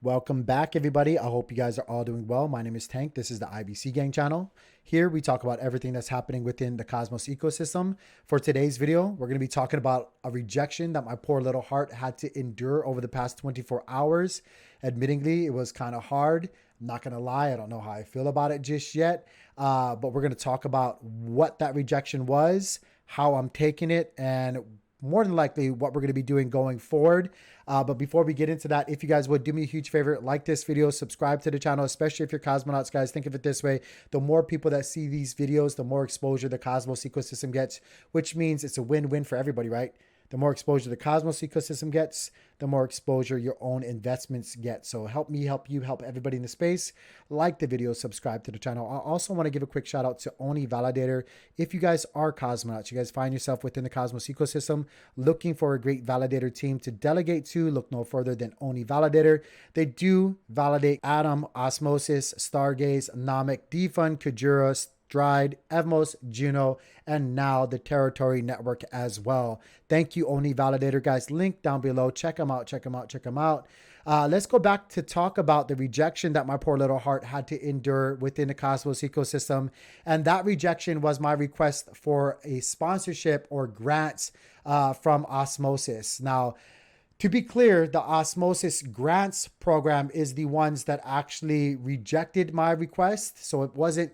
Welcome back, everybody. I hope you guys are all doing well. My name is Tank. This is the IBC Gang channel. Here we talk about everything that's happening within the Cosmos ecosystem. For today's video, we're going to be talking about a rejection that my poor little heart had to endure over the past 24 hours. Admittingly, it was kind of hard. I'm not going to lie. I don't know how I feel about it just yet. But we're going to talk about what that rejection was, how I'm taking it, and more than likely what we're going to be doing going forward. But before we get into that, if you guys would do me a huge favor, like this video, subscribe to the channel, especially if you're cosmonauts, guys. Think of it this way: the more people that see these videos, the more exposure the Cosmos ecosystem gets, which means it's a win-win for everybody, right? The more exposure the Cosmos ecosystem gets, the more exposure your own investments get. So help me, help you, help everybody in the space. Like the video, subscribe to the channel. I also want to give a quick shout out to Oni Validator. If you guys are cosmonauts, you guys find yourself within the Cosmos ecosystem looking for a great validator team to delegate to, look no further than Oni Validator. They do validate Atom, Osmosis, Stargaze, Namek, Defund, Kujira, Stride, Evmos, Juno, and now the Territory Network as well. Thank you, Oni Validator, guys. Link down below. Check them out, check them out, check them out. Let's go back to talk about the rejection that my poor little heart had to endure within the Cosmos ecosystem. And that rejection was my request for a sponsorship or grants from Osmosis. Now, to be clear, the Osmosis grants program is the ones that actually rejected my request. So it wasn't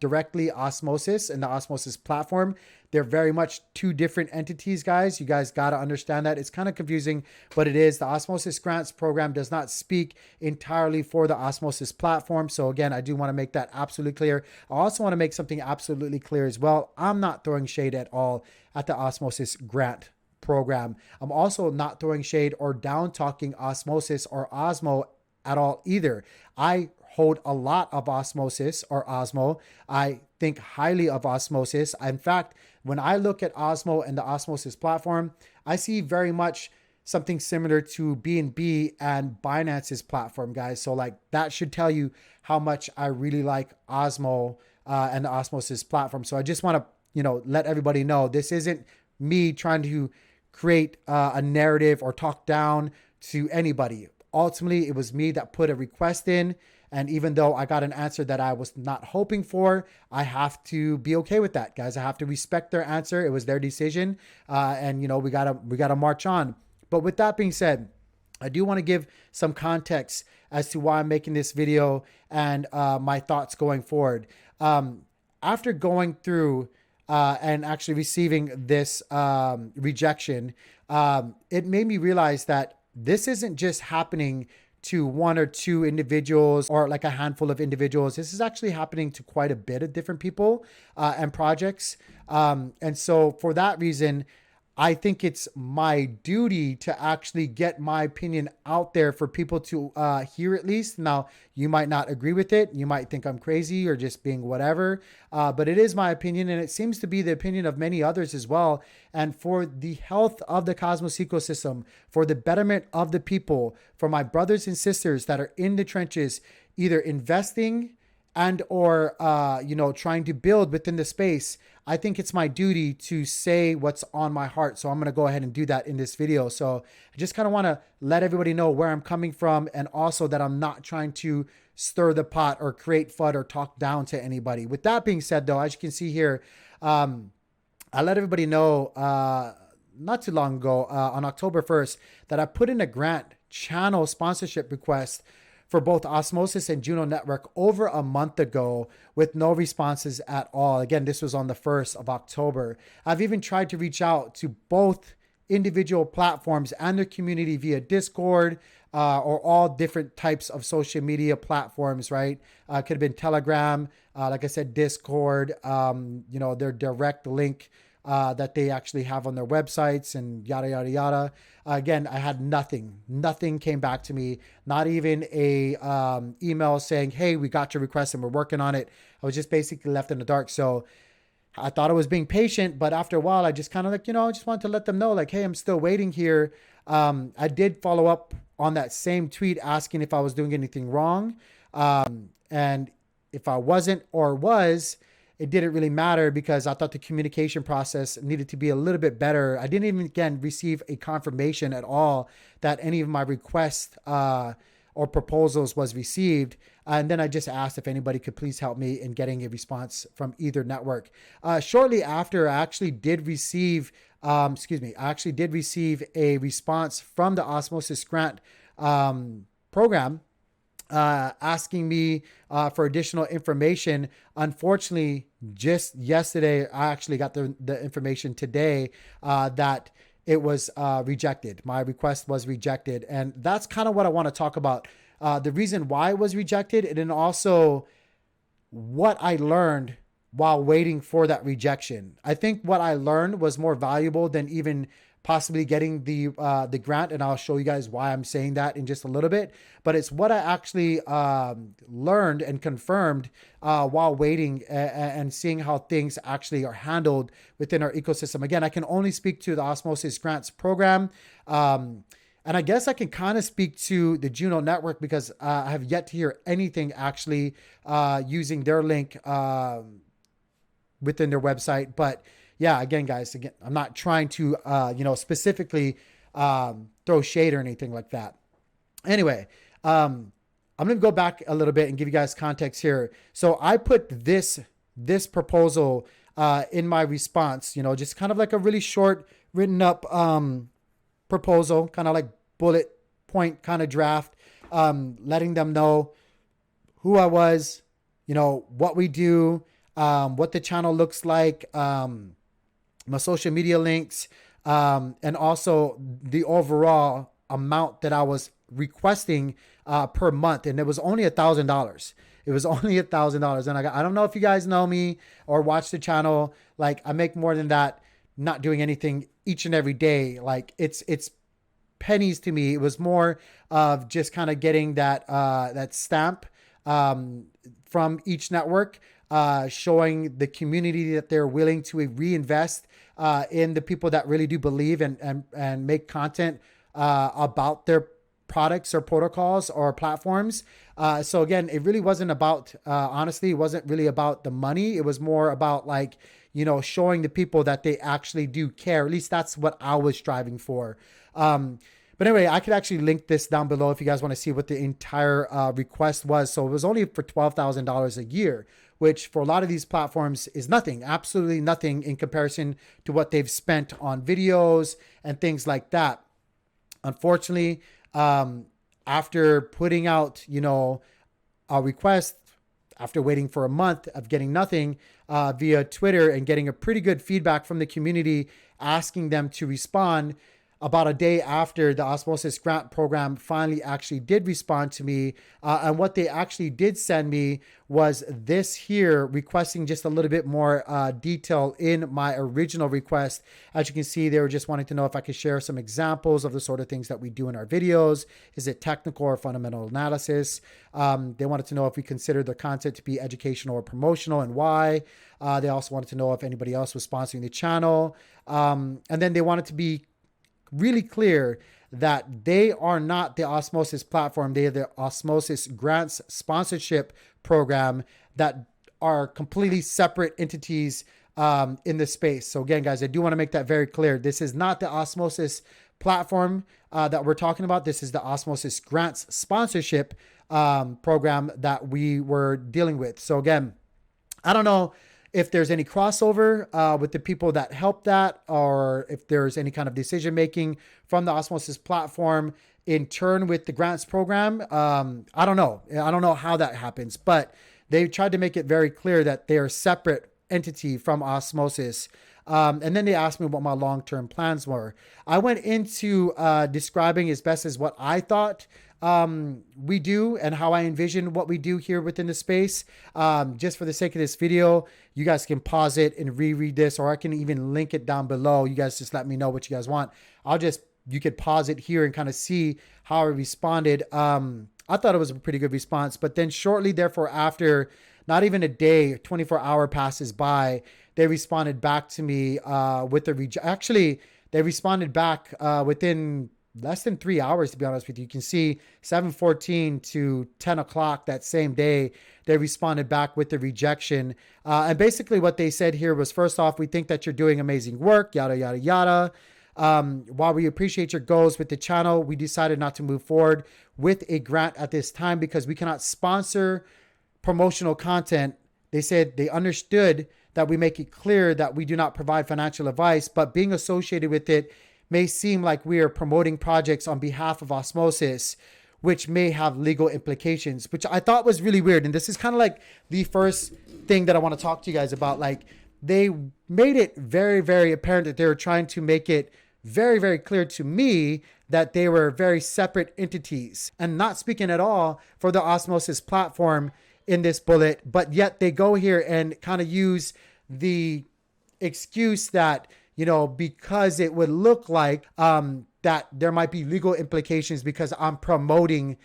directly Osmosis and the Osmosis platform. They're very much two different entities, guys. You guys got to understand that. It's kind of confusing, but it is. The Osmosis grants program does not speak entirely for the Osmosis platform. So again, I do want to make that absolutely clear. I also want to make something absolutely clear as well. I'm not throwing shade at all at the Osmosis grant program. I'm also not throwing shade or down talking Osmosis or Osmo at all either. I hold a lot of Osmosis or Osmo. I think highly of Osmosis. In fact, when I look at Osmo and the Osmosis platform, I see very much something similar to BNB and Binance's platform, guys. So like that should tell you how much I really like Osmo and the Osmosis platform. So I just want to, let everybody know this isn't me trying to create a narrative or talk down to anybody. Ultimately, it was me that put a request in. And even though I got an answer that I was not hoping for, I have to be okay with that, guys. I have to respect their answer. It was their decision. And we gotta march on. But with that being said, I do want to give some context as to why I'm making this video and my thoughts going forward. After going through and actually receiving this rejection, it made me realize that this isn't just happening to one or two individuals or like a handful of individuals. This is actually happening to quite a bit of different people and projects. And so for that reason, I think it's my duty to actually get my opinion out there for people to hear at least. Now, you might not agree with it. You might think I'm crazy or just being whatever, but it is my opinion, and it seems to be the opinion of many others as well. And for the health of the Cosmos ecosystem, for the betterment of the people, for my brothers and sisters that are in the trenches, either investing and or trying to build within the space, I think it's my duty to say what's on my heart. So I'm going to go ahead and do that in this video. So I just kind of want to let everybody know where I'm coming from, and also that I'm not trying to stir the pot or create FUD or talk down to anybody. With that being said, though, as you can see here, I let everybody know not too long ago on October 1st that I put in a grant channel sponsorship request for both Osmosis and Juno Network over a month ago with no responses at all. Again, this was on the 1st of October. I've even tried to reach out to both individual platforms and their community via Discord or all different types of social media platforms, right? Could have been Telegram, like I said, Discord, their direct link that they actually have on their websites and yada, yada, yada. Again, I had nothing came back to me, not even a email saying, hey, we got your request and we're working on it. I was just basically left in the dark. So I thought I was being patient, but after a while, I just kind of like, I just wanted to let them know like, hey, I'm still waiting here. I did follow up on that same tweet asking if I was doing anything wrong. And if I wasn't or was, it didn't really matter because I thought the communication process needed to be a little bit better. I didn't even, again, receive a confirmation at all that any of my requests or proposals was received. And then I just asked if anybody could please help me in getting a response from either network. Shortly after, I actually did receive, I actually did receive a response from the Osmosis Grant program asking me for additional information. Unfortunately, just yesterday, I actually got the information today that it was rejected. My request was rejected. And that's kind of what I want to talk about. The reason why it was rejected, and then also what I learned while waiting for that rejection. I think what I learned was more valuable than even possibly getting the grant, and I'll show you guys why I'm saying that in just a little bit. But it's what I actually learned and confirmed while waiting and seeing how things actually are handled within our ecosystem. Again, I can only speak to the Osmosis Grants program. And I guess I can kind of speak to the Juno network because I have yet to hear anything actually using their link within their website. But yeah, again, guys, I'm not trying to, specifically throw shade or anything like that. Anyway, I'm going to go back a little bit and give you guys context here. So I put this proposal in my response, just kind of like a really short written up proposal, kind of like bullet point kind of draft, letting them know who I was, what we do, what the channel looks like, my social media links, and also the overall amount that I was requesting per month. And it was only $1,000. It was only $1,000. And I don't know if you guys know me or watch the channel. Like, I make more than that, not doing anything each and every day. Like, it's pennies to me. It was more of just kind of getting that stamp from each network, showing the community that they're willing to reinvest in the people that really do believe and make content about their products or protocols or platforms. So again, it really wasn't about, honestly, it wasn't really about the money. It was more about showing the people that they actually do care. At least that's what I was striving for. But anyway, I could actually link this down below if you guys want to see what the entire request was. So it was only for $12,000 a year, which for a lot of these platforms is nothing, absolutely nothing in comparison to what they've spent on videos and things like that. Unfortunately, after putting out, a request, after waiting for a month of getting nothing via Twitter and getting a pretty good feedback from the community, asking them to respond, about a day after the Osmosis Grant program finally actually did respond to me. And what they actually did send me was this here, requesting just a little bit more detail in my original request. As you can see, they were just wanting to know if I could share some examples of the sort of things that we do in our videos. Is it technical or fundamental analysis? They wanted to know if we consider the content to be educational or promotional and why. They also wanted to know if anybody else was sponsoring the channel. And then they wanted to be really clear that they are not the Osmosis platform. They are the Osmosis Grants sponsorship program that are completely separate entities in the space. So again, guys, I do want to make that very clear. This is not the Osmosis platform that we're talking about. This is the Osmosis Grants sponsorship program that we were dealing with. So again, I don't know if there's any crossover with the people that help that, or if there's any kind of decision making from the Osmosis platform in turn with the grants program. I don't know. I don't know how that happens, but they tried to make it very clear that they are a separate entity from Osmosis. And then they asked me what my long-term plans were. I went into describing as best as what I thought we do and how I envision what we do here within the space. Just for the sake of this video, you guys can pause it and reread this, or I can even link it down below. You guys just let me know what you guys want. You could pause it here and kind of see how I responded. I thought it was a pretty good response, but then shortly therefore after, not even a day, 24-hour passes by, they responded back to me with a actually, they responded back within less than 3 hours, to be honest with you. You can see 7:14 to 10 o'clock that same day, they responded back with the rejection. And basically what they said here was, first off, we think that you're doing amazing work, yada, yada, yada. While we appreciate your goals with the channel, we decided not to move forward with a grant at this time because we cannot sponsor promotional content. They said they understood that we make it clear that we do not provide financial advice, but being associated with it may seem like we are promoting projects on behalf of Osmosis, which may have legal implications, which I thought was really weird. And this is kind of like the first thing that I want to talk to you guys about. Like, they made it very, very apparent that they were trying to make it very, very clear to me that they were very separate entities and not speaking at all for the Osmosis platform in this bullet, but yet they go here and kind of use the excuse that, because it would look like that there might be legal implications because I'm promoting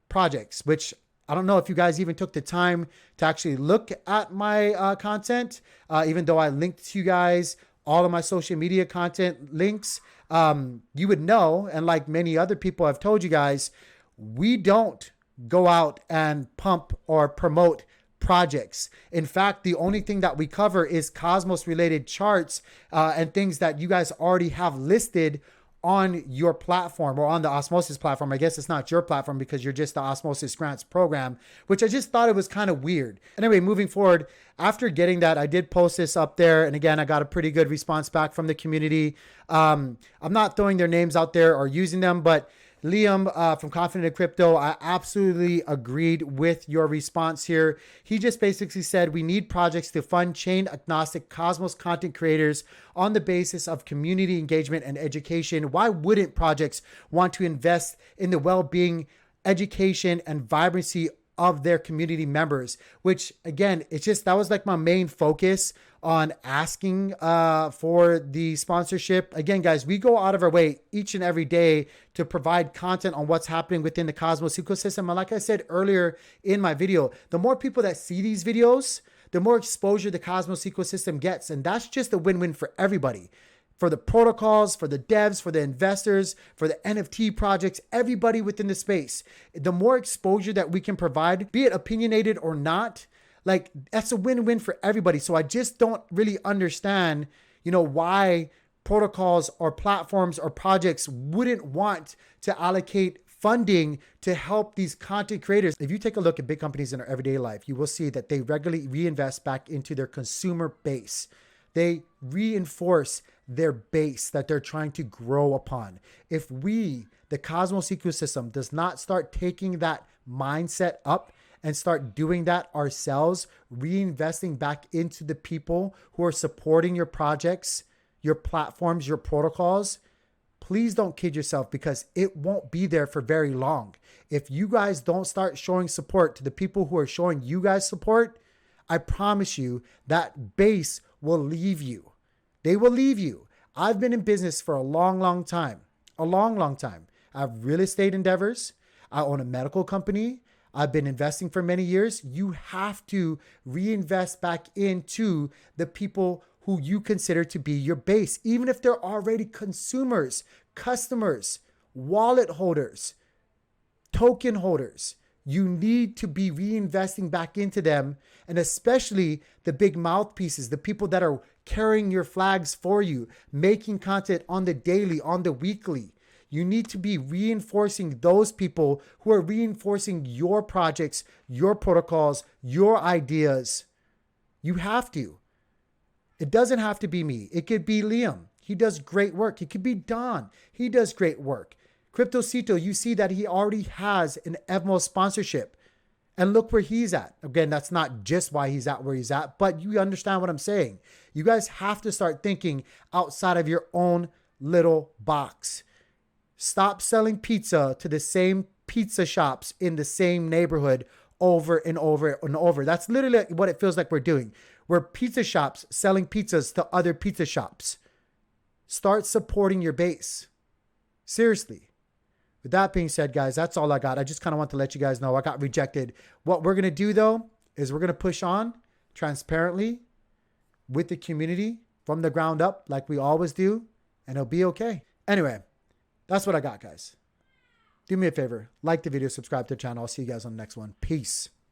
projects, which I don't know if you guys even took the time to actually look at my content, even though I linked to you guys all of my social media content links. You would know, and like many other people have told you guys, we don't go out and pump or promote projects. In fact, the only thing that we cover is Cosmos related charts and things that you guys already have listed on your platform or on the Osmosis platform. I guess it's not your platform because you're just the Osmosis Grants program, which I just thought it was kind of weird. Anyway, moving forward, after getting that, I did post this up there. And again, I got a pretty good response back from the community. I'm not throwing their names out there or using them, but Liam from Confident in Crypto, I absolutely agreed with your response here. He just basically said we need projects to fund chain agnostic Cosmos content creators on the basis of community engagement and education. Why wouldn't projects want to invest in the well-being, education, and vibrancy of their community members? Which again, it's just, that was like my main focus on asking for the sponsorship. Again, guys, we go out of our way each and every day to provide content on what's happening within the Cosmos ecosystem. And like I said earlier in my video, the more people that see these videos, the more exposure the Cosmos ecosystem gets. And that's just a win-win for everybody. For the protocols, for the devs, for the investors, for the NFT projects, everybody within the space. The more exposure that we can provide, be it opinionated or not, like that's a win-win for everybody. So I just don't really understand, why protocols or platforms or projects wouldn't want to allocate funding to help these content creators. If you take a look at big companies in our everyday life, you will see that they regularly reinvest back into their consumer base. They reinforce their base that they're trying to grow upon. If we, the Cosmos ecosystem, does not start taking that mindset up and start doing that ourselves, reinvesting back into the people who are supporting your projects, your platforms, your protocols, please don't kid yourself because it won't be there for very long. If you guys don't start showing support to the people who are showing you guys support, I promise you that base will leave you. They will leave you. I've been in business for a long, long time. A long, long time. I have real estate endeavors. I own a medical company. I've been investing for many years. You have to reinvest back into the people who you consider to be your base, even if they're already consumers, customers, wallet holders, token holders. You need to be reinvesting back into them, and especially the big mouthpieces, the people that are carrying your flags for you, making content on the daily, on the weekly. You need to be reinforcing those people who are reinforcing your projects, your protocols, your ideas. You have to. It doesn't have to be me. It could be Liam. He does great work. It could be Don. He does great work. Cryptocito, you see that he already has an Evmo sponsorship. And look where he's at. Again, that's not just why he's at where he's at, but you understand what I'm saying. You guys have to start thinking outside of your own little box. Stop selling pizza to the same pizza shops in the same neighborhood over and over and over. That's literally what it feels like we're doing. We're pizza shops selling pizzas to other pizza shops. Start supporting your base. Seriously. With that being said, guys, that's all I got. I just kind of want to let you guys know I got rejected. What we're going to do, though, is we're going to push on transparently with the community from the ground up like we always do, and it'll be okay. Anyway, that's what I got, guys. Do me a favor. Like the video, subscribe to the channel. I'll see you guys on the next one. Peace.